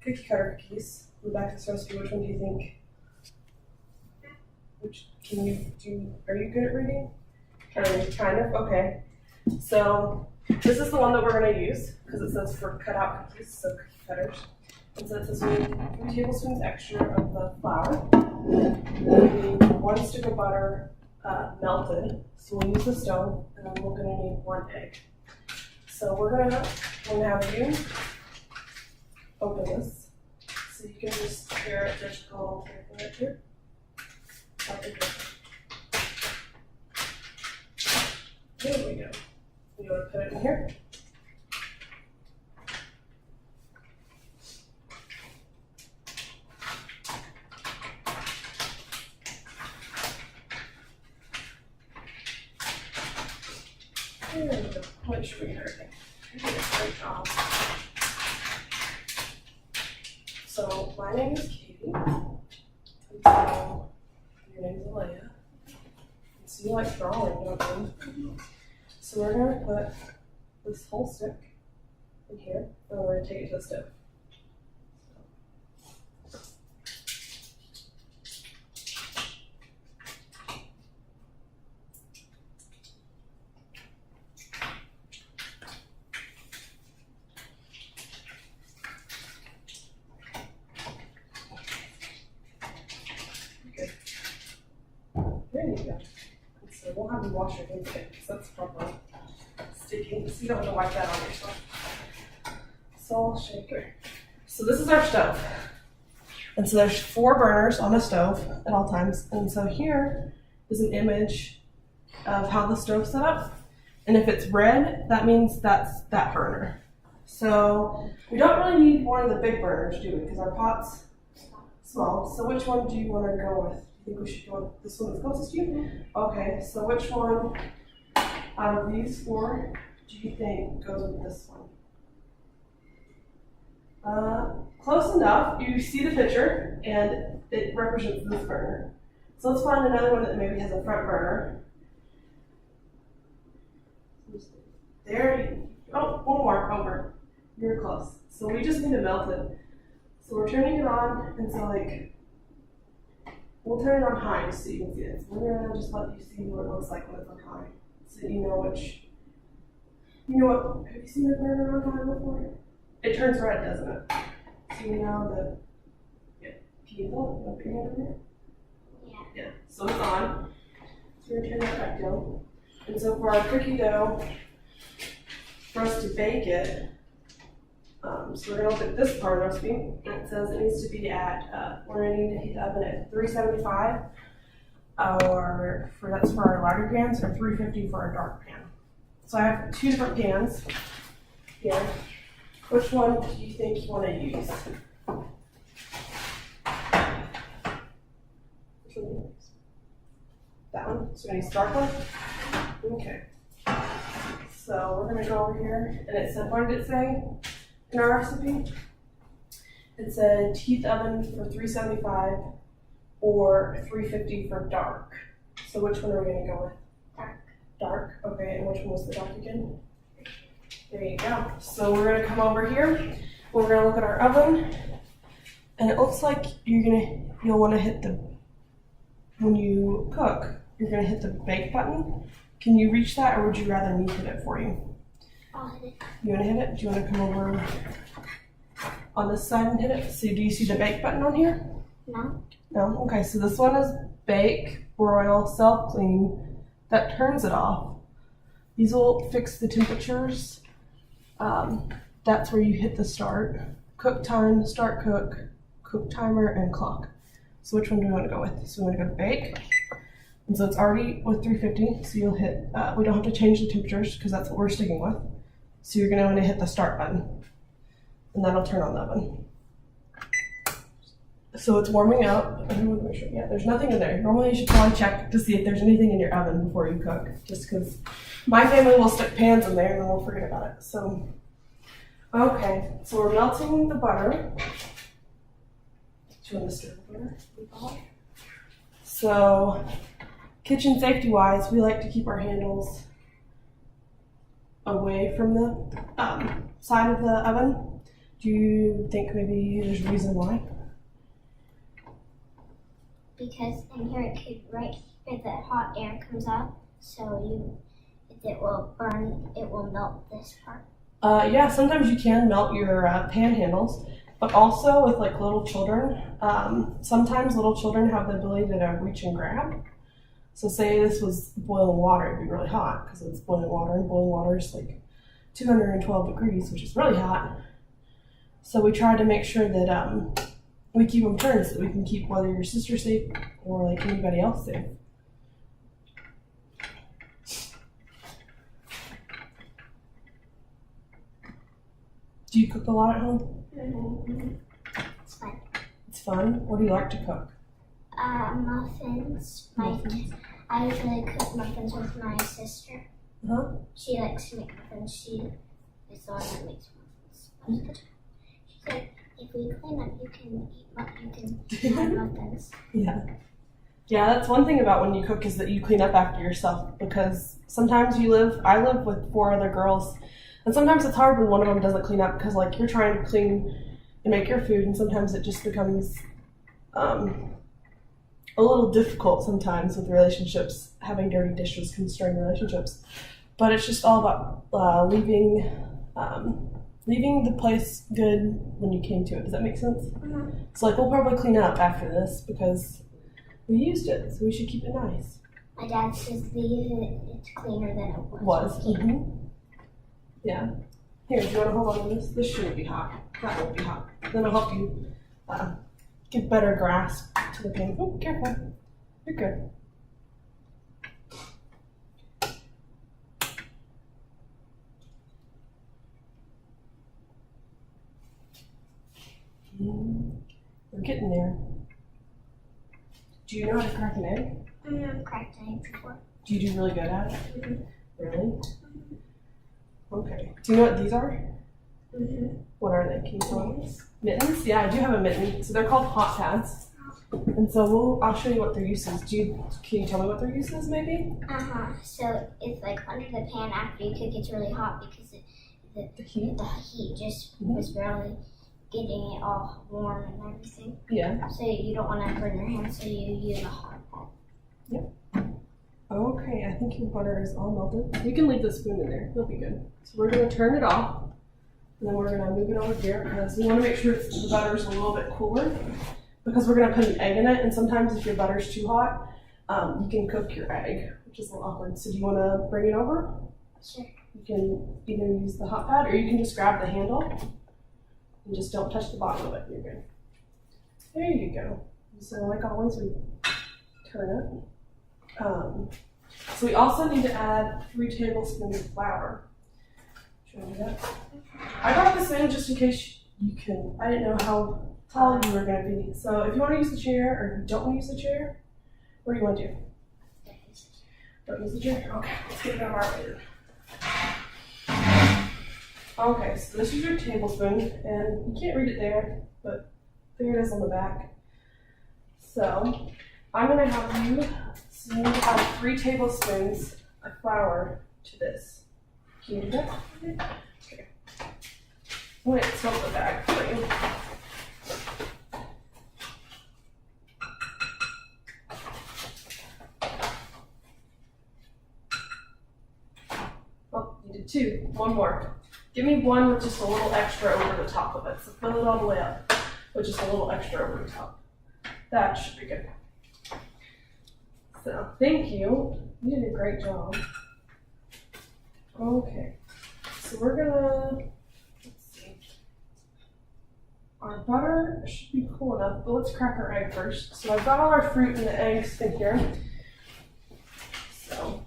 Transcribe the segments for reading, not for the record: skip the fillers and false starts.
cookie cutter cookies. Go back to this recipe. Which one do you think? Are you good at reading? Kind of, okay. So this is the one that we're gonna use because it says for cut out cookies, so cookie cutters. And so it says we need 3 tablespoons extra of the flour. We need 1 stick of butter melted. So we'll use the stove, and then we're gonna need 1 egg. So we're gonna have you open this. So you can just hear it just go right here. There we go. You want to put it in here? There we go. Make sure we get everything. You did a great job. So my name is Katie. And so your name is Alea. So you like drawing, don't you? So we're going to put this whole stick in here, and we're going to take it to the stove. Okay. There you go. So we'll have you wash your hands again, because that's probably sticky. So you don't have to wipe that on yourself. So I'll shake her. So this is our stove. And so there's 4 burners on the stove at all times. And so here is an image of how the stove's set up. And if it's red, that means that's that burner. So we don't really need one of the big burners, do we? Because our pot's small. So which one do you want to go with? Do you think we should go with this one that's closest to you? Okay, so which one out of these 4 do you think goes with this one? Close enough. You see the picture, and it represents this burner. So let's find another one that maybe has a front burner. There. Oh, one more over. You're close. So we just need to melt it. So we're turning it on, and so we'll turn it on high just so you can see it. So we're gonna just let you see what it looks like when it's on high, so you know which. You know what? Have you seen a burner on high before? It turns red, doesn't it? So you know that. Yeah. Can you put your hand over here? Yeah. Yeah. So it's on. So we're gonna turn that back down. And so for our cookie dough, for us to bake it, so we're gonna look at this part of the recipe. It says it needs to be at, we're gonna need to heat the oven at 375, or that's for our lighter pans, or 350 for our dark pan. So I have 2 different pans here. Which one do you think you want to use? Which one do you use? That one? So we need dark one? Okay. So we're gonna go over here, and it said, what did it say in our recipe? It said heat the oven for 375 or 350 for dark. So which one are we gonna go with? Dark. Dark, okay, and which one was the dark again? There you go. So we're gonna come over here, we're gonna look at our oven, and it looks like you'll wanna hit when you cook, you're gonna hit the bake button. Can you reach that, or would you rather me hit it for you? I'll hit it. You wanna hit it? Do you wanna come over on this side and hit it? So do you see the bake button on here? No. No? Okay, so this one is bake, broil, self-clean. That turns it off. These will fix the temperatures. That's where you hit the start. Cook time, start cook timer, and clock. So which one do we want to go with? So we want to go to bake. And so it's already with 350, so you'll hit, we don't have to change the temperatures because that's what we're sticking with. So you're going to want to hit the start button, and that'll turn on the oven. So it's warming up. I want to make sure, yeah, there's nothing in there. Normally you should probably check to see if there's anything in your oven before you cook, just because my family will stick pans in there and then we'll forget about it. So, okay, so we're melting the butter. Do you want to stir the butter? So, kitchen safety wise, we like to keep our handles away from the side of the oven, Do you think maybe there's a reason why? Because in here, right here, the hot air comes out, so it will burn, it will melt this part. Yeah, sometimes you can melt your pan handles, but also with like little children, sometimes little children have the ability to reach and grab. So say this was boiling water, it'd be really hot because it's boiling water, and boiling water is like 212 degrees, which is really hot. So we try to make sure that we keep them turned so that we can keep whether your sister safe or like anybody else safe. Do you cook a lot at home? Mm-hmm. It's fun. It's fun. What do you like to cook? Muffins. I usually cook muffins with my sister. Huh? She likes to make muffins. She is the one that makes muffins. She's like, if we clean up, you can have muffins. Yeah. Yeah, that's one thing about when you cook is that you clean up after yourself, because sometimes I live with 4 other girls, and sometimes it's hard when one of them doesn't clean up because like you're trying to clean and make your food, and sometimes it just becomes a little difficult sometimes with relationships. Having dirty dishes can strain relationships, but it's just all about leaving the place good when you came to it. Does that make sense? Mm-hmm. So like we'll probably clean up after this because we used it, so we should keep it nice. My dad says leave it, it's cleaner than it was. Mm-hmm. Yeah. Here, do you want to hold on to this? This shouldn't be hot. That won't be hot. Then I'll help you get better grasp to the pan. Oh, careful. You're good. We're getting there. Do you know how to crack an egg? I've cracked an egg before. Do you do really good at it? Mm-hmm. Really? Mm-hmm. Okay. Do you know what these are? Mm-hmm. What are they? Can you tell me? Mittens? Yeah, I do have a mitten. So they're called hot pads. And so I'll show you what their use is. Can you tell me what their use is maybe? So it's like under the pan after you cook, it's really hot because the heat just was barely getting it all warm and everything. Yeah. So you don't want to burn your hands, so you use a hot pad. Yep. Okay, I think your butter is all melted. You can leave the spoon in there. It'll be good. So we're going to turn it off. And then we're going to move it over here because we want to make sure the butter's a little bit cooler, because we're going to put an egg in it. And sometimes if your butter's too hot, you can cook your egg, which is a little awkward. So do you want to bring it over? Sure. You can either use the hot pad or you can just grab the handle and just don't touch the bottom of it. You're good. There you go. So like always, we turn it. So we also need to add 3 tablespoons of flour. Should I do that? I brought this in just in case you can. I didn't know how tall you were going to be. So if you want to use the chair or if you don't want to use the chair, what do you want to do? Don't use the chair? Okay, let's get it out of our way. Okay, so this is your tablespoon, and you can't read it there, but there it is on the back. So I'm going to have you add 3 tablespoons of flour to this. Can you do that? Okay. I'm going to tilt the bag for you. Oh, you did 2. One more. Give me one with just a little extra over the top of it. So fill it all the way up with just a little extra over the top. That should be good. So, thank you. You did a great job. Okay. So we're gonna, let's see. Our butter should be cool enough, but let's crack our egg first. So I've got all our fruit and the eggs in here. So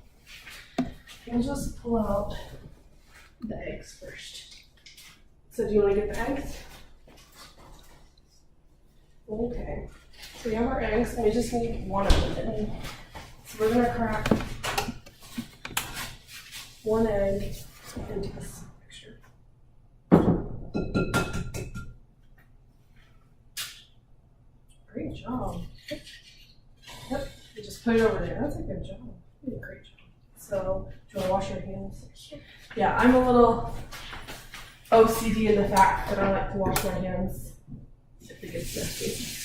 we'll just pull out the eggs first. So do you want to get the eggs? Okay. So we have our eggs, and we just need one of them. So we're gonna crack 1 egg into this mixture. Great job. Yep, you just put it over there. That's a good job. You did a great job. So, do you want to wash your hands? Sure. Yeah, I'm a little OCD in the fact that I like to wash my hands if it gets messy.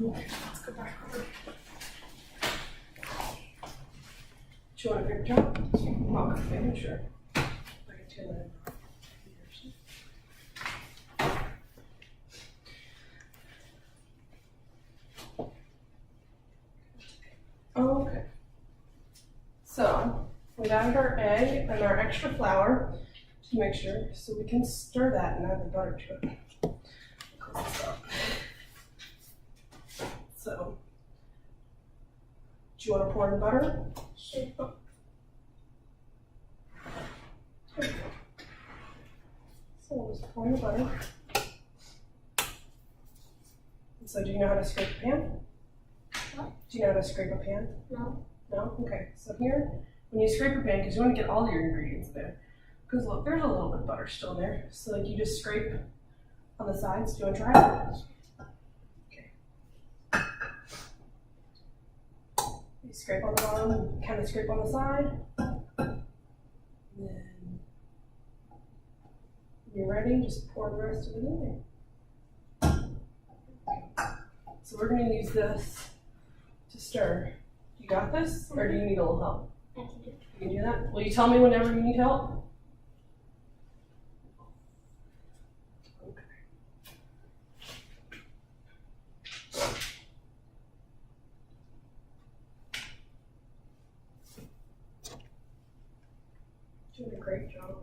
Okay, let's go back over. Do you want a big job? Oh, okay, sure. I can turn that. Okay. So we added our egg and our extra flour to make sure, so we can stir that and add the butter to it. Close this up. So, do you want to pour in the butter? Sure. So we'll just pour in the butter. So do you know how to scrape a pan? What? Do you know how to scrape a pan? No. No? Okay. So here, when you scrape a pan, because you want to get all your ingredients there. Because look, there's a little bit of butter still in there. So like you just scrape on the sides. Do you want to try it? Okay. You scrape on the bottom, kind of scrape on the side. And then when you're ready, just pour the rest of it in there. So we're going to use this to stir. You got this? Or do you need a little help? I can do it. You can do that? Will you tell me whenever you need help? Okay. Doing a great job.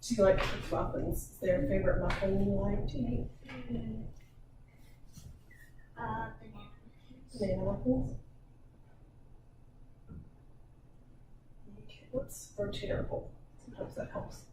Do you like cooked muffins? Is there a favorite muffin you like to eat? Banana. Banana muffins? Okay, let's rotate our bowl. Sometimes that helps.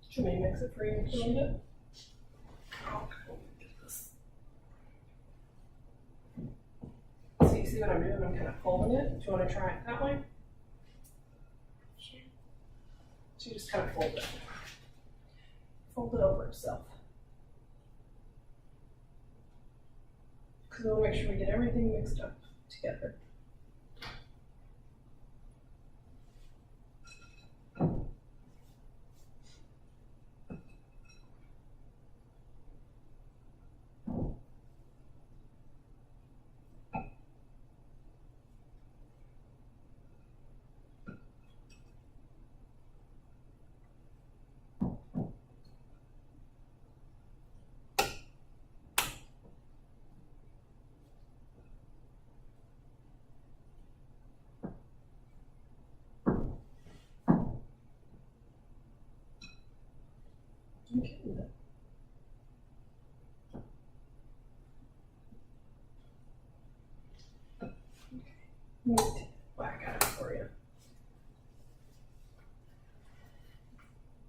Should we mix it for you a little bit? Okay, get this. So you see what I'm doing? I'm kind of folding it. Do you want to try it that way? Sure. So you just kind of fold it. Fold it over itself. Because we want to make sure we get everything mixed up together. Okay. Let me take a whack at it for you.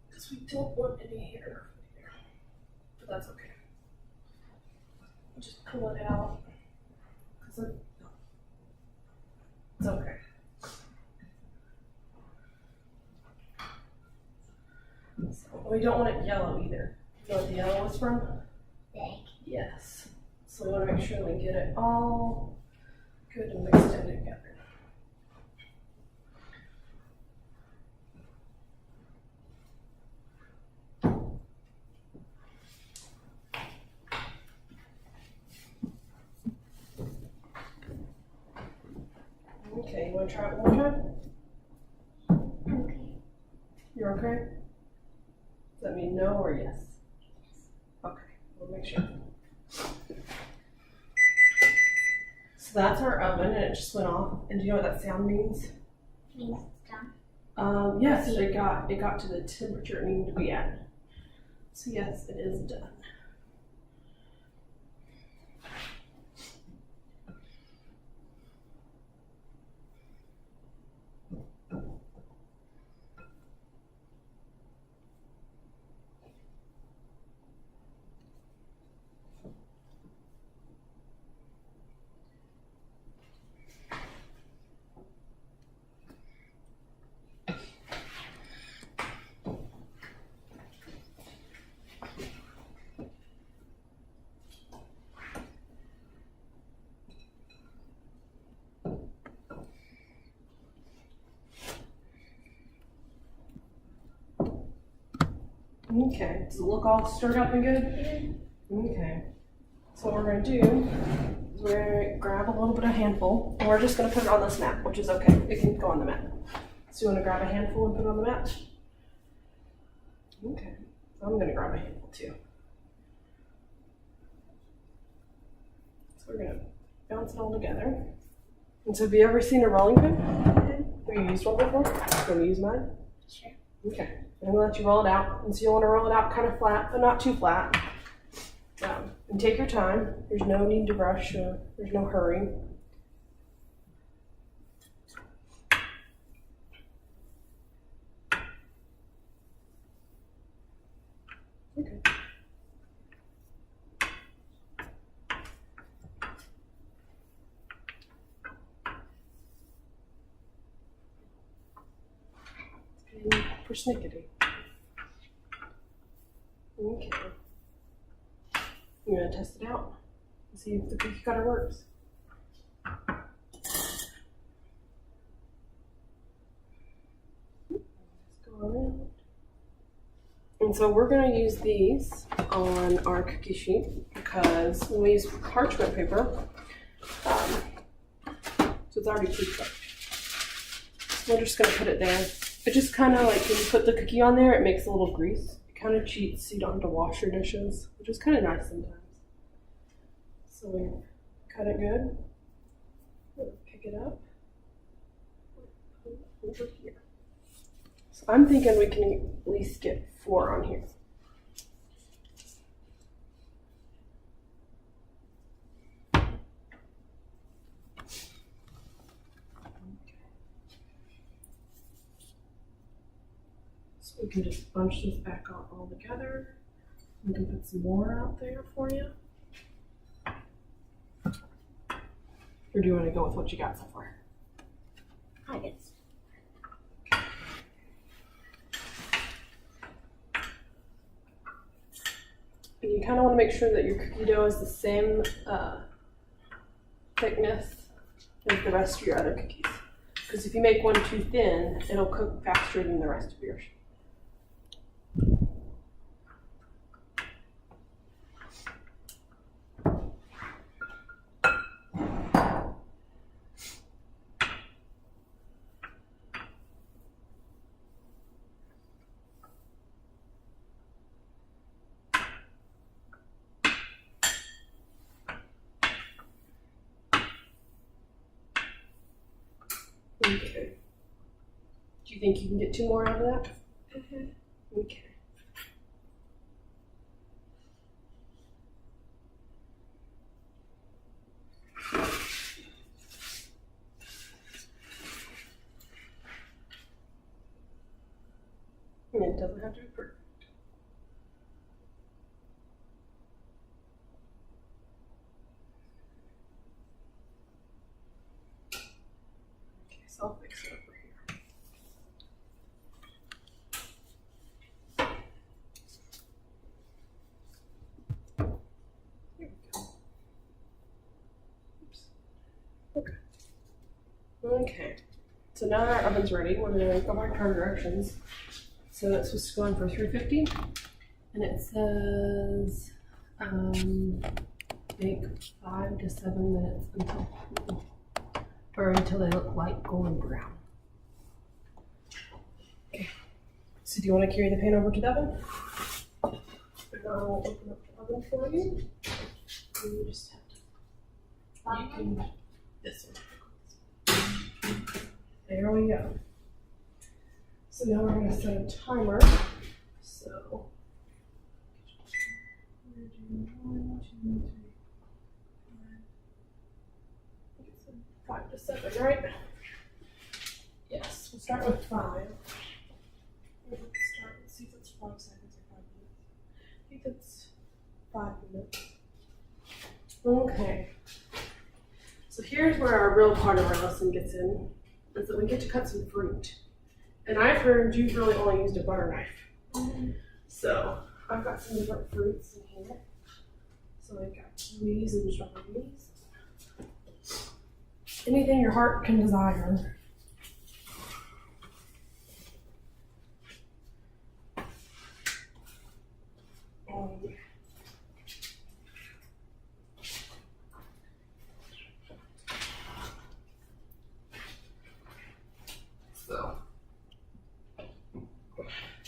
Because we don't want any hair here. But that's okay. Just pull it out. Because it's okay. So we don't want it yellow either. You know what the yellow is from? Egg. Yes. So we want to make sure we get it all good and mixed in together. Okay, you want to try it one more time? Okay. You're okay? Does that mean no or yes? Yes. conversation. So that's our oven, and it just went off. And do you know what that sound means? It means it's done. Yes, it got to the temperature it needed to be at. So yes, it is done. Okay, does it look all stirred up and good? Okay. So what we're going to do is we're going to grab a little bit of handful, and we're just going to put it on this mat, which is okay. It can go on the mat. So you want to grab a handful and put it on the mat? Okay. So I'm going to grab a handful too. So we're going to bounce it all together. And so have you ever seen a rolling pin? Have you used one before? You want to use mine? Sure. Okay. I'm going to let you roll it out. And so you want to roll it out kind of flat, but not too flat. And take your time. There's no need to rush or there's no hurry. Okay. And persnickety. Okay. You want to test it out and see if the cookie cutter works. Let's go around. And so we're going to use these on our cookie sheet because when we use parchment paper, so it's already pre-cooked. So we're just going to put it there. It just kind of like when you put the cookie on there, it makes a little grease. It kind of cheats so you don't have to wash your dishes, which is kind of nice sometimes. So we cut it good. Pick it up. Over here. So I'm thinking we can at least get 4 on here. So we can just bunch this back out all together. We can put some more out there for you. Or do you want to go with what you got so far? I guess. And you kind of want to make sure that your cookie dough is the same thickness as the rest of your other cookies. Because if you make one too thin, it'll cook faster than the rest of yours. Okay. Do you think you can get 2 more out of that? Mm-hmm. Okay. And it doesn't have to be perfect. I'll fix it over here. Here we go. Oops. Okay. Okay. So now our oven's ready. We're going to go back to our directions. So it's supposed to go in for 350, and it says bake 5 to 7 minutes until they look light golden brown. Okay. So do you want to carry the pan over to the oven? And I'll open up the oven for you. And you just have to, you can, this one. There we go. So now we're going to set a timer. So, 1, 2, 3, 4, 5 to 7, right? Yes, we'll start with 5. Let's see if it's 5 seconds or 5 minutes. I think it's 5 minutes. Okay. So here's where our real part of our lesson gets in, is that we get to cut some fruit. And I've heard you've really only used a butter knife. So I've got some different fruits in here. So I've got kiwis and strawberries. Anything your heart can desire.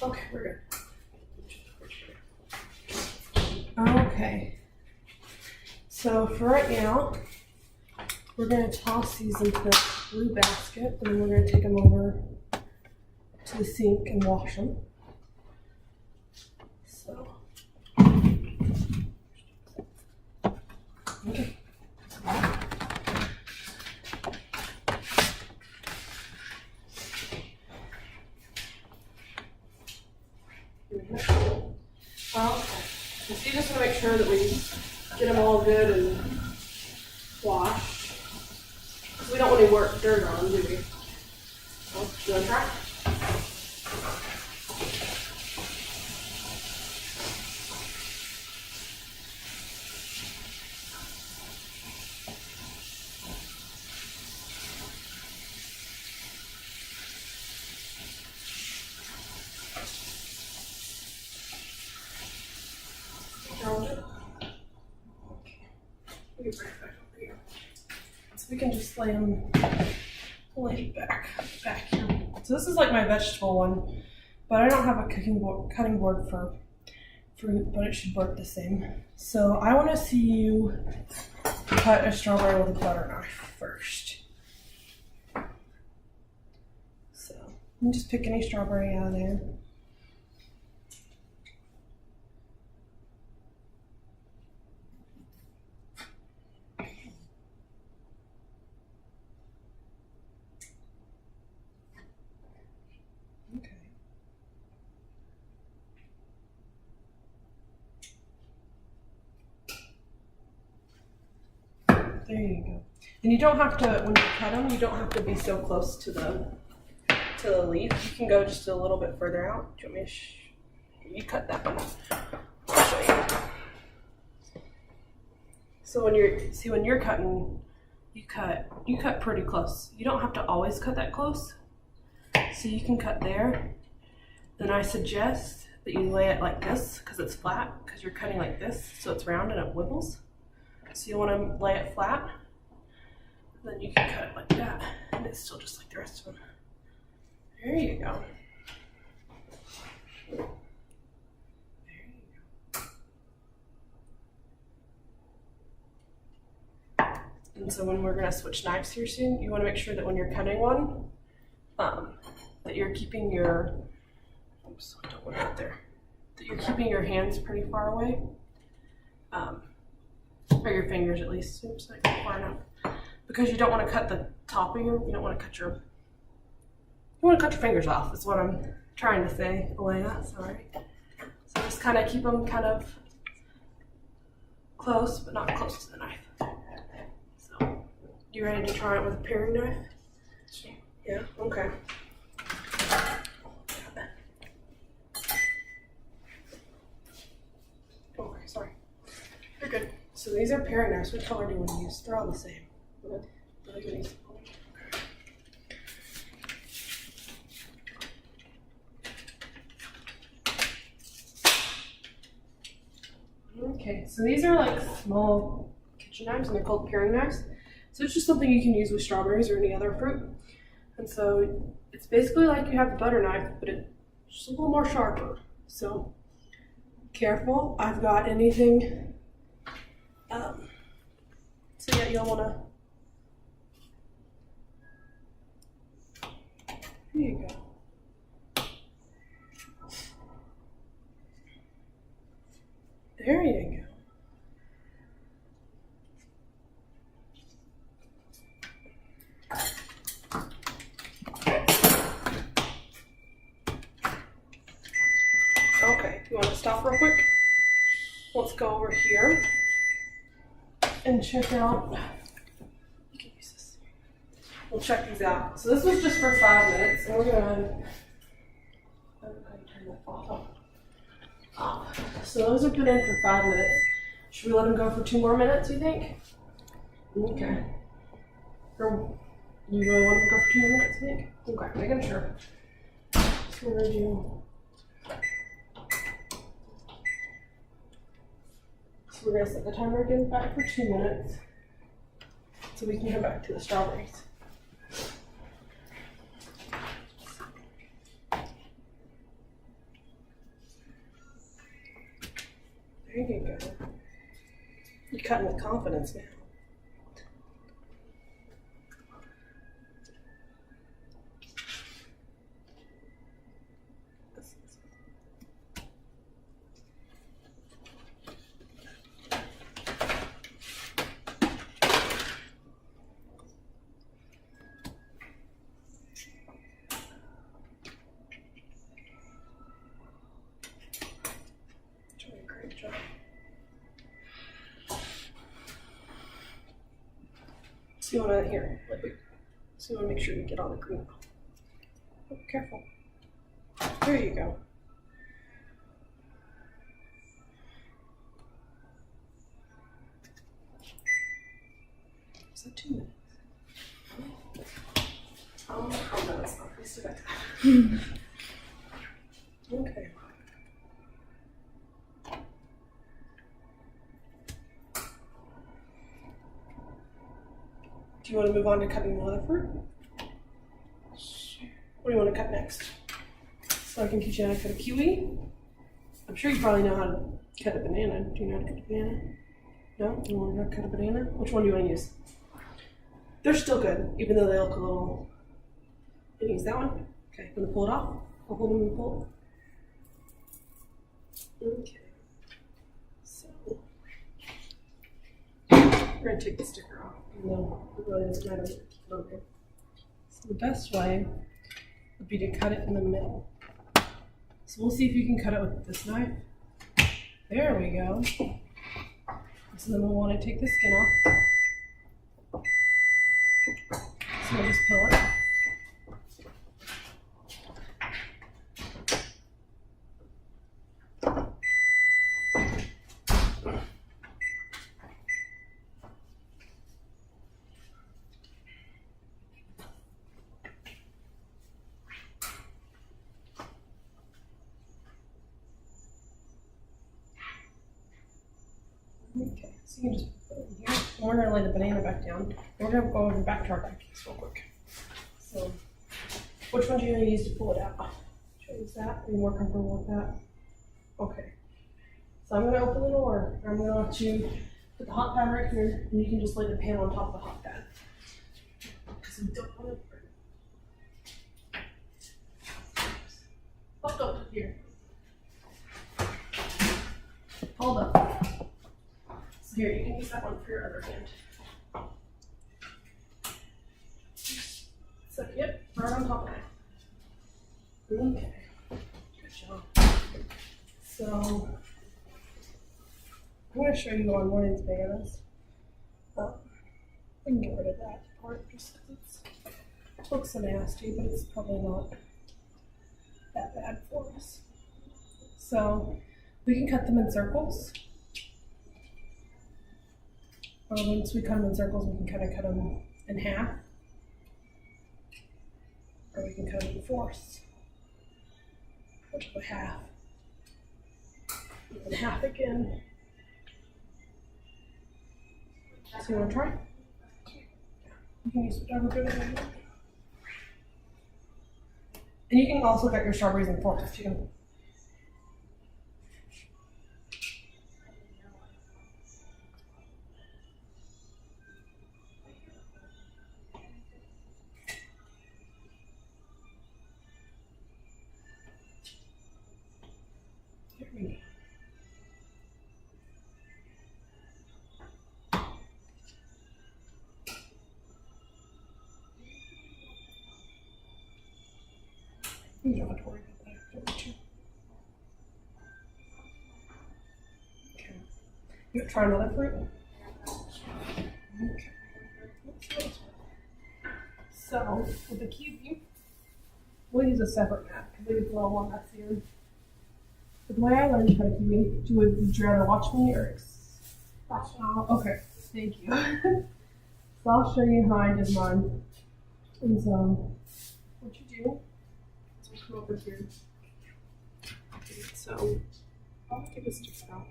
Okay, we're good. Okay. So for right now, we're going to toss these into the blue basket, and then we're going to take them over to the sink and wash them. So, okay. Okay. So you just want to make sure that we get them all good and washed. Because we don't want any dirt on them, do we? Well, do you want to try? So we can just lay them back here. So this is like my vegetable one, but I don't have a cutting board for fruit, but it should work the same. So I want to see you cut a strawberry with a butter knife first. So you just pick any strawberry out of there. There you go. And you don't have to, when you cut them, you don't have to be so close to the leaf. You can go just a little bit further out. Do you want me to you cut that one? I'll show you. So when you're cutting, you cut pretty close. You don't have to always cut that close. So you can cut there. Then I suggest that you lay it like this because it's flat, because you're cutting like this, so it's round and it wibbles. So you want to lay it flat, then you can cut it like that, and it's still just like the rest of them. There you go. There you go. And so when we're going to switch knives here soon, you want to make sure that when you're cutting one, that you're keeping your, oops, I don't want it out there, that you're keeping your hands pretty far away. Or your fingers at least, oops, not far enough. Because you don't want to cut the top of you don't want to cut your fingers off, is what I'm trying to say, Elena, sorry. So just kind of keep them kind of close, but not close to the knife. So, you ready to try it with a paring knife? Sure. Yeah, okay. Okay, sorry. You're good. So these are paring knives. What color do you want to use? They're all the same. Okay, so these are like small kitchen knives and they're called paring knives. So it's just something you can use with strawberries or any other fruit. And so it's basically like you have a butter knife, but it's just a little more sharper. So Careful, I've got anything. So yeah, you'll wanna. Here you go. There you go. Okay, you want to stop real quick? Let's go over here and check out. You can use this. We'll check these out. So this was just for 5 minutes, and we're gonna. I don't know how to turn that off. So those have been in for 5 minutes. Should we let them go for 2 more minutes? You think? Okay. Or you really want them to go for 2 more minutes? You think? Okay, making sure. So we're gonna do. So we're going to set the timer again back for 2 minutes so we can come back to the strawberries. There you go. You're cutting with confidence now. Great job. So you want to here, so you want to make sure you get all the green. Oh, careful. There you go. So 2 minutes. Oh no, it's not. We still got time. Okay. Do you want to move on to cutting the other fruit? What do you want to cut next? So I can teach you how to cut a kiwi. I'm sure you probably know how to cut a banana. Do you know how to cut a banana? No? You want to cut a banana? Which one do you want to use? They're still good, even though they look a little. You can use that one. Okay, I'm going to pull it off. I'll hold them and pull it. Okay. So we're going to take the sticker off. No, it really doesn't matter. Okay. So the best way would be to cut it in the middle. So we'll see if you can cut it with this knife. There we go. So then we'll want to take the skin off. So we'll just peel it. Okay, so you can just put it in here. And we're going to lay the banana back down. And we're going to go over back to our back piece real quick. So, which one do you want to use to pull it out? Should I use that? Are you more comfortable with that? Okay. So I'm going to open the door. I'm going to let you put the hot pad right here, and you can just lay the pan on top of the hot pad. Because we don't want to. Hold up here. Hold up. Here, you can use that one for your other hand. So, yep, right on top of it. Okay, good job. So, I'm going to show you on one of these bananas. I can get rid of that part just because it looks so nasty, but it's probably not that bad for us. So, we can cut them in circles. Or once we cut them in circles, we can kind of cut them in half. Or we can cut them in fourths. Which will half. And half again. So you want to try? You can use whatever good you want. And you can also cut your strawberries in fourths too. You don't have to worry about that. Don't need to. Okay. You want to try another fruit? Okay. So, with the kiwi, we'll use a separate mat because we use a little more messier. But the way I learned how to kiwi, would you rather watch me or Watch me. Okay, thank you. So I'll show you how I did mine. And so, what you do is you come over here. So, I'll take a stick out.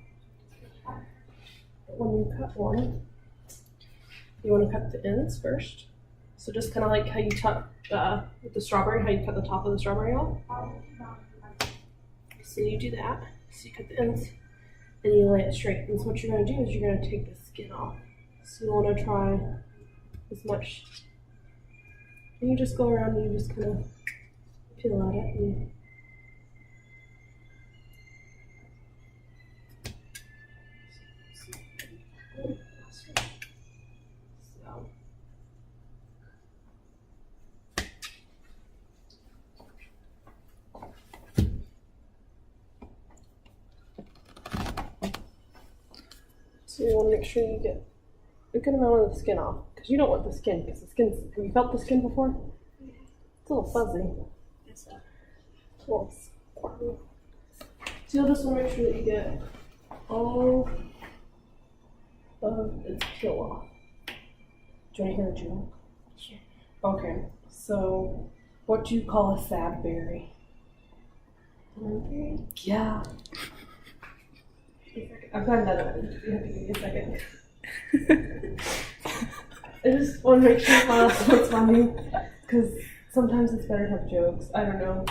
But when you cut one, you want to cut the ends first. So just kind of like how you cut with the strawberry, how you cut the top of the strawberry off. So you do that. So you cut the ends and you lay it straight. And so what you're going to do is you're going to take the skin off. So you want to try as much. And you just go around and you just kind of peel at it. And so you want to make sure you get a good amount of the skin off, because you don't want the skin, because the skin's, have you felt the skin before? It's a little fuzzy. It's a little squirmy. So you'll just want to make sure that you get all of its peel off. Do you want to hear a joke? Sure. Okay, so what do you call a sad berry? Blueberry? Yeah. I've got another one. You have to give me a second. I just want to make sure it's funny, because sometimes it's better to have jokes. I don't know.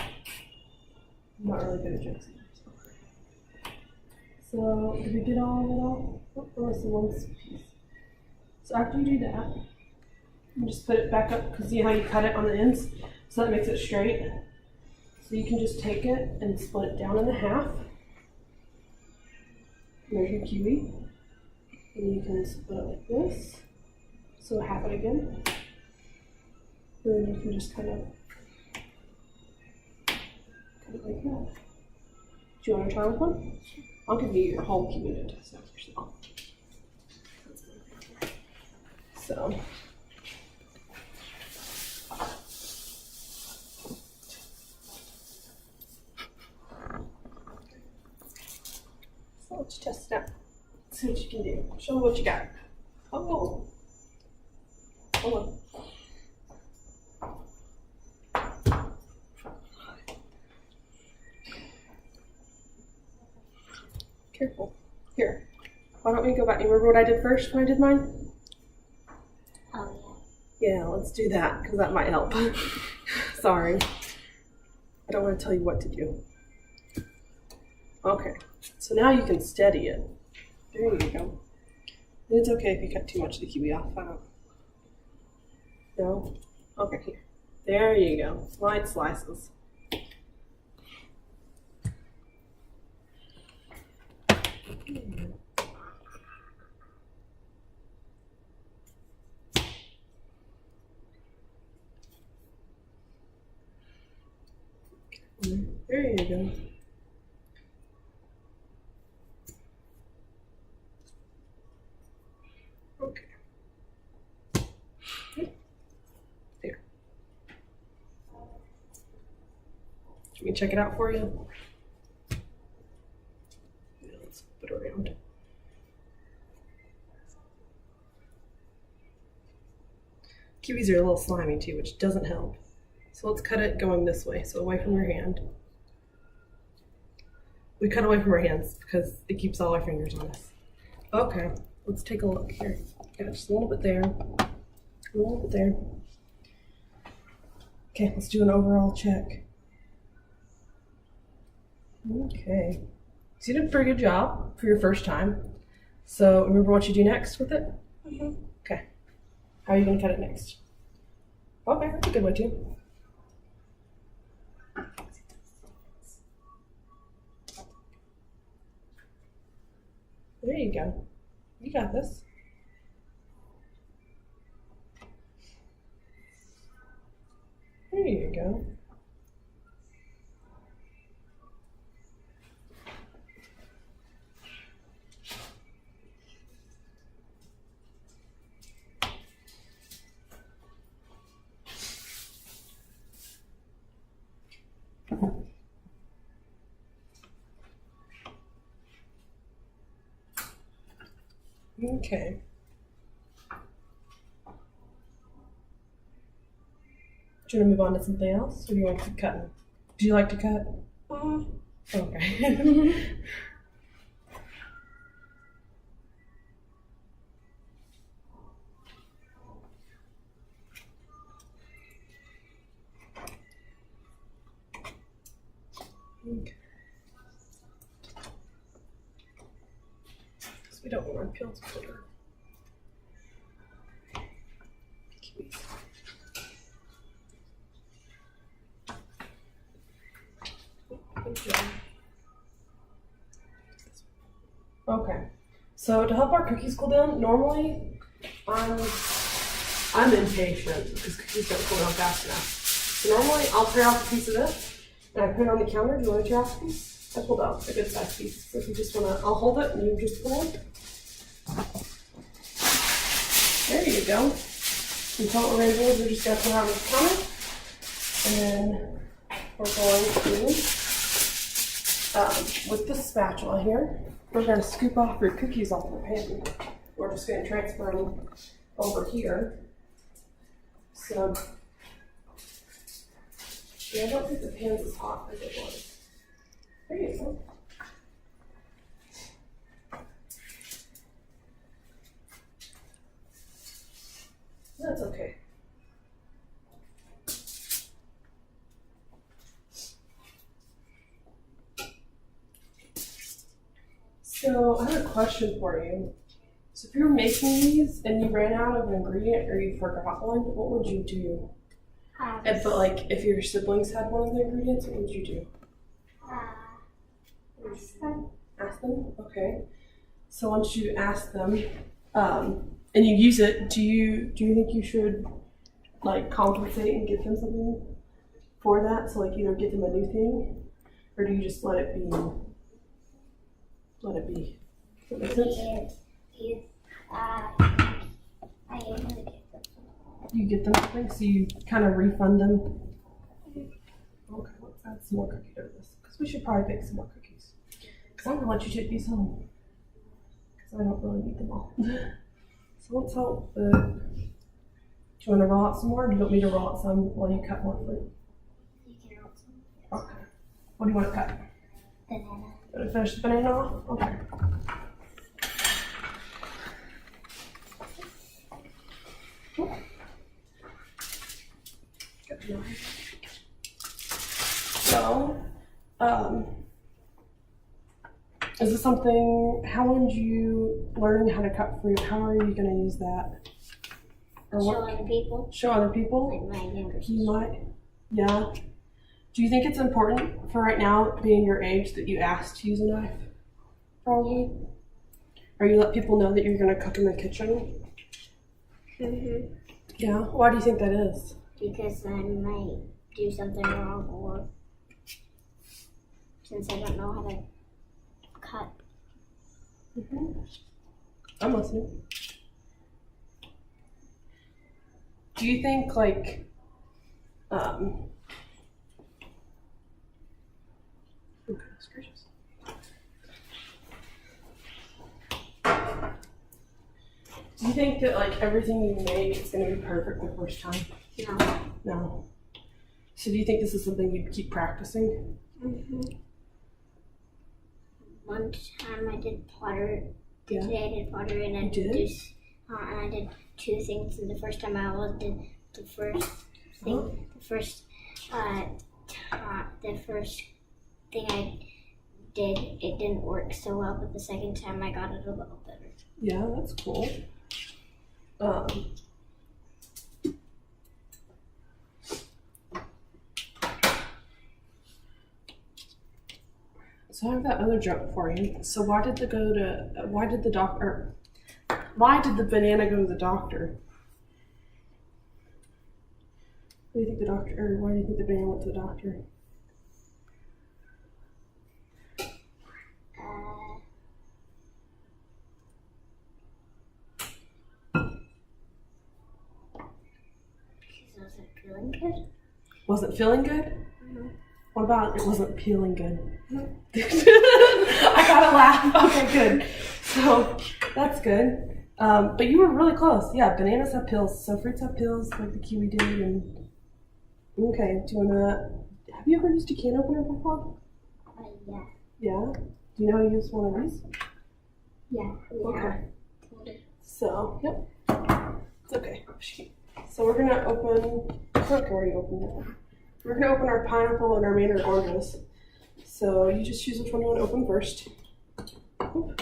I'm not really good at jokes either. So, did we get all of it off? Oh, let's see, one piece. So after you do that, you just put it back up, because see how you cut it on the ends? So that makes it straight. So you can just take it and split it down in half. There's your kiwi. And you can split it like this. So half it again. And then you can just kind of cut it like that. Do you want to try with one? I'll give you your whole kiwi to test out yourself. So. So let's test it out. See what you can do. Show me what you got. Oh. Hold on. Careful. Here. Why don't we go back? You remember what I did first when I did mine? Oh, Yeah, let's do that, because that might help. Sorry. I don't want to tell you what to do. Okay. So now you can steady it. There you go. And it's okay if you cut too much of the kiwi off. No? Okay, here. There you go. Slight slices. There you go. Okay. There. Should we check it out for you? Yeah, let's put it around. Kiwis are a little slimy too, which doesn't help. So let's cut it going this way, so away from your hand. We cut away from our hands because it keeps all our fingers on us. Okay, let's take a look here. Got just a little bit there, a little bit there. Okay, let's do an overall check. Okay, so you did a pretty good job for your first time. So remember what you do next with it? Mm-hmm. Okay, how are you gonna cut it next? Okay, that's a good way too. There you go. You got this. There you go. Okay. Do you want to move on to something else, or do you want to keep cutting? Do you like to cut? Okay. Okay. So we don't want our peels glitter. Okay, so to help our cookies cool down, normally I'm impatient because cookies don't cool down fast enough. So normally I'll tear off a piece of this and I put it on the counter. Do you want to tear off a piece? I pulled out a good sized piece. So if you just want to, I'll hold it and you just pull it. There you go. And so what we're going to do is we're just going to put it on the counter, and then we're going to, with the spatula here, we're going to scoop off your cookies off the pan. We're just going to transfer them over here. So, yeah, I don't think the pan's as hot as it was. There you go. That's okay. So I have a question for you. So if you were making these and you ran out of an ingredient or you forgot one, what would you do? But like if your siblings had one of the ingredients, what would you do? Ask them. Ask them? Okay. So once you ask them, and you use it, do you think you should like compensate and give them something for that? So like either give them a new thing, or do you just let it be? Let it be. Does that make sense? I usually get them. You get them something, so you kind of refund them. Okay, let's add some more cookie dough to this because we should probably bake some more cookies. Because I'm gonna let you take these home because I don't really need them all. So let's help. Do you want to roll out some more, or do you want me to roll out some while you cut more fruit? You can roll some. Okay. What do you want to cut? Banana. Want to finish the banana off? Okay. So, is this something, how would you, learning how to cut fruit, how are you going to use that? Or Show what? other people. Show other people? Like my younger You sister. might, yeah. Do you think it's important for right now, being your age, that you ask to use a knife? Probably. Or you let people know that you're going to cook in the kitchen? Mm-hmm. Yeah. Why do you think that is? Because I might do something wrong, or since I don't know how to cut. Mm-hmm. I'm listening. Do you think like, goodness gracious. Do you think that like everything you make is going to be perfect the first time? No. No. So do you think this is something you'd keep practicing? Mm-hmm. One time I did pottery. Yeah. Today I did pottery, and I You did? and I did two things. And the first time I always did the first thing. Uh-huh. The first thing I did, it didn't work so well. But the second time I got it a little better. Yeah, that's cool. So I have that other joke for you. So why did the banana go to the doctor? What do you think why do you think the banana went to the doctor? Because I wasn't feeling good. Wasn't feeling good? Mm-hmm. What about it wasn't peeling good? I gotta laugh. Okay, good. So that's good. But you were really close. Yeah, bananas have pills. So fruits have pills, like the kiwi did. And okay, do you wanna? Have you ever used a can opener before? Yeah. Yeah. Do you know how to use one of these? Yeah. Okay. So, yep. It's okay. So we're gonna open. I've already opened it. We're gonna open our pineapple and our Maynard oranges. So you just choose which one you want to open first. Oop.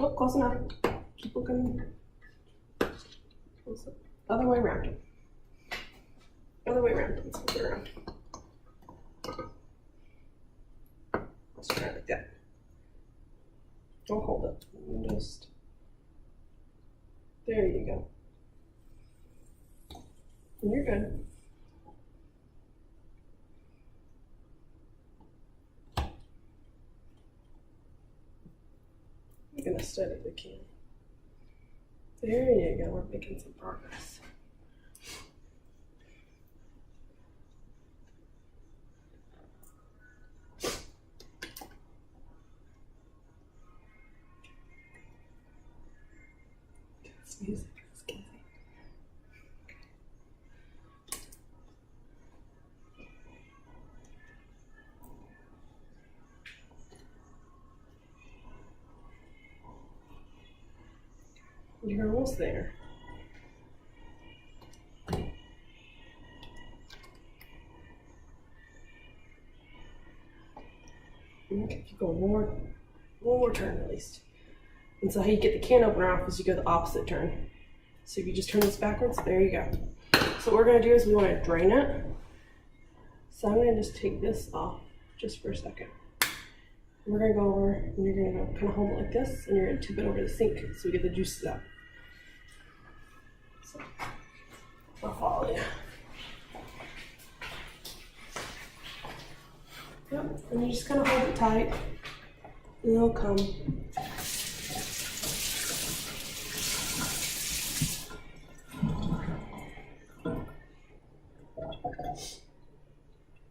Oh, close enough. Keep looking. Close up. Other way around. Other way around. Let's flip it around. Let's try it like that. Don't hold it. Just. There you go. And you're good. I'm gonna study the can. There you go. We're making some progress. It's music. It's Kenzie. You're almost there. Okay, keep going. One more turn at least. And so how you get the can opener off is you go the opposite turn. So if you just turn this backwards, there you go. So what we're gonna do is we wanna drain it. So I'm gonna just take this off just for a second. We're gonna go over and you're gonna kind of hold it like this and you're gonna tip it over the sink so we get the juices out. So I'll follow you. Yep, and you just kind of hold it tight and it'll come.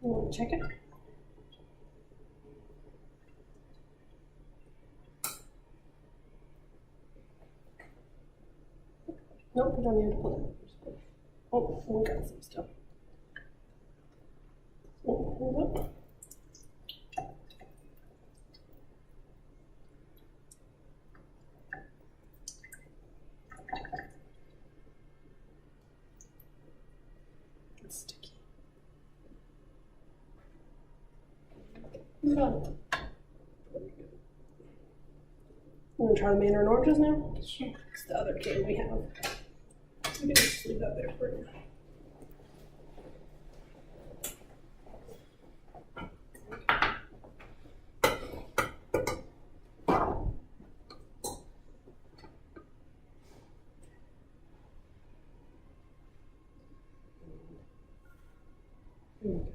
You want to check it? Nope, we don't need to pull it. Oh, we got some stuff. Oh, hold up. It's sticky. You want to try the Maynard oranges now? Sure. It's the other can we have. We can just leave that there for now. There you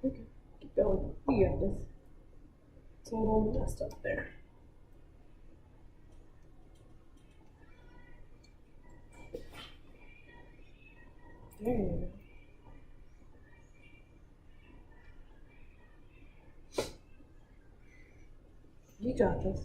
go. Okay, keep going. You got this. It's a little messed up there. There you go. You got this.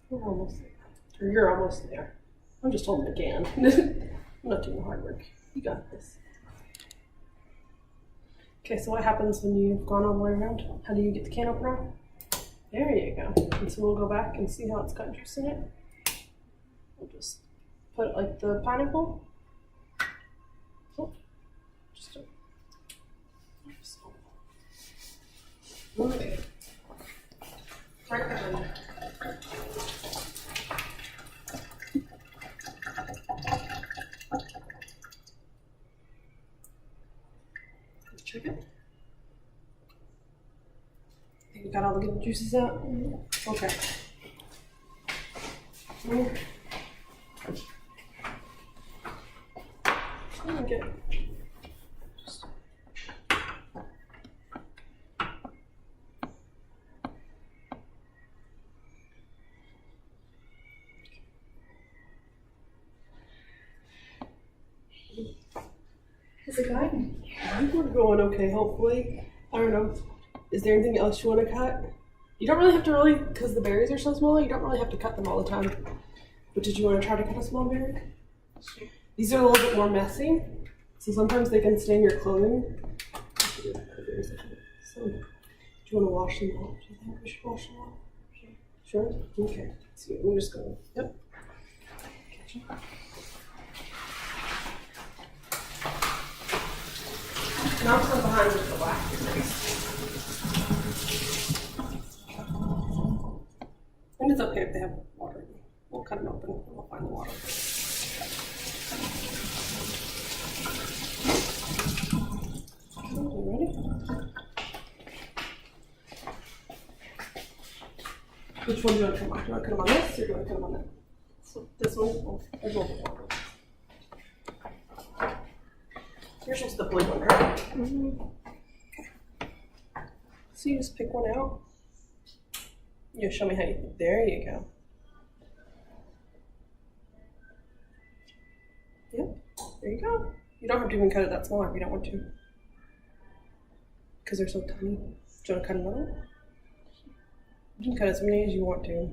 We're almost there. Or you're almost there. I'm just holding the can. I'm not doing the hard work. You got this. Okay, so what happens when you've gone all the way around? How do you get the can opener? There you go. And so we'll go back and see how it's got juice in it. We'll just put it like the pineapple. Oh, just a... Okay. Right behind you. Check it. Think we got all the good juices out? Okay. Okay. How's it going? I think we're going okay, hopefully. I don't know. Is there anything else you want to cut? You don't really have to because the berries are so small, you don't really have to cut them all the time. But did you want to try to cut a small berry? Sure. These are a little bit more messy, so sometimes they can stain your clothing. So, do you want to wash them off? Do you think we should wash them off? Sure? Okay. So I'm just going, yep. And I'll come behind with the black berries. And it's okay if they have water. We'll cut them open and we'll find the water. Okay, you ready? Which one do you want to cut on? Do you want to cut them on this or do you want to cut them on that? So this one? Oh, there's a little bit more. Here's just the blue one, right? Mm-hmm. Okay. So you just pick one out. You show me how you, there you go. Yep, there you go. You don't have to even cut it that small if you don't want to. Because they're so tiny. Do you want to cut another one? You can cut as many as you want to.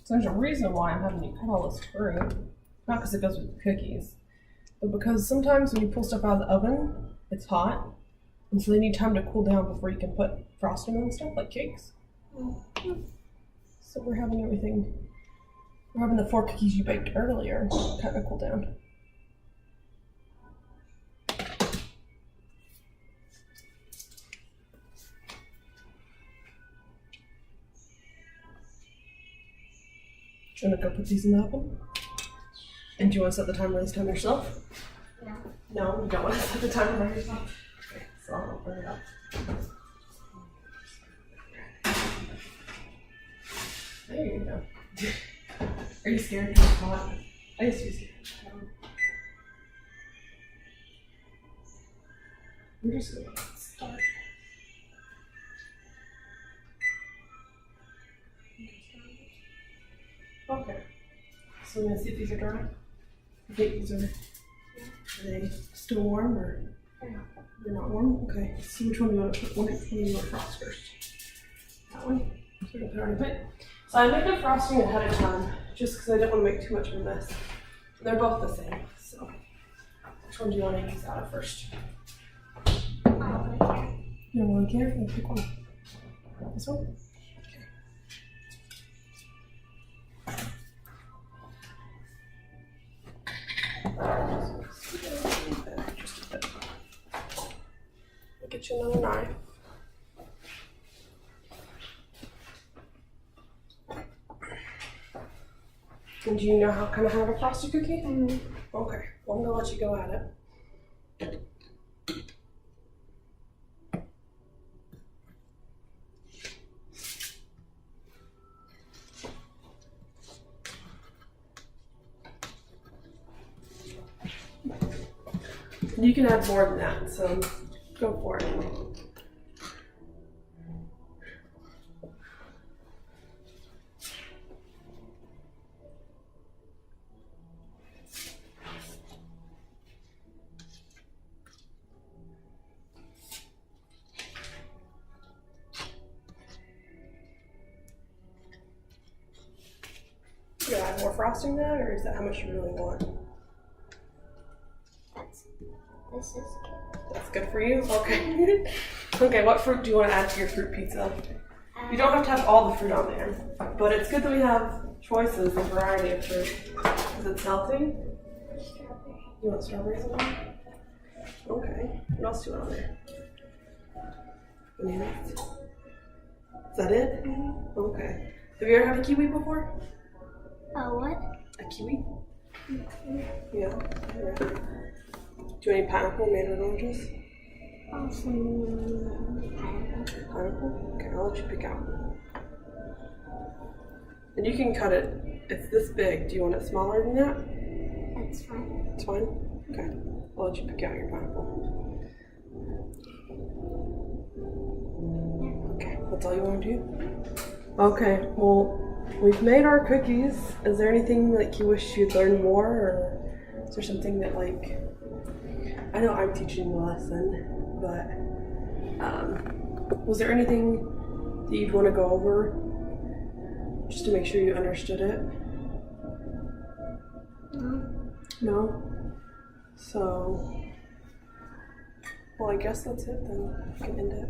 So there's a reason why I'm having you cut all this fruit. Not because it goes with the cookies, but because sometimes when you pull stuff out of the oven, it's hot. And so they need time to cool down before you can put frosting on stuff like cakes. So we're having the 4 cookies you baked earlier kind of cool down. Do you want to go put these in the oven? And do you want to set the timer this time yourself? No. No, you don't want to set the timer by yourself? Okay, so I'll open it up. There you go. Are you scared because it's hot? I used to be scared. We're just going to start. Okay, so I'm going to see if these are dry. I think these are they still warm or they're not warm? Okay, so which one do you want to put? Which one do you want to frost first? That one? So we're going to put it on a bit. So I make the frosting ahead of time just because I don't want to make too much of a mess. They're both the same, so which one do you want to use out of first? You don't want to care? You pick one. This one? Get you another knife. And do you know how kind of have a frosted cookie? Mm-hmm. Okay, well I'm gonna let you go at it. You can add more than that, so go for it. You gonna add more frosting to that, or is that how much you really want? This is good. That's good for you? Okay. Okay, what fruit do you want to add to your fruit pizza? You don't have to have all the fruit on there, but it's good that we have choices, a variety of fruit. Because it's healthy. Strawberry. You want strawberries on there? Okay. What else do you want on there? Bananas. Is that it? Okay. Have you ever had a kiwi before? What? A kiwi? Yeah. Do you want any pineapple, mandarin oranges? Some pineapple. Pineapple? Okay, I'll let you pick out. And you can cut it. It's this big. Do you want it smaller than that? That's fine. It's fine? Okay. I'll let you pick out your pineapple. Okay, that's all you want to do? Okay, well, we've made our cookies. Is there anything like you wish you'd learned more, or is there something that like, I know I'm teaching the lesson, but was there anything that you'd want to go over just to make sure you understood it? No. No? So, well, I guess that's it then. We can end it.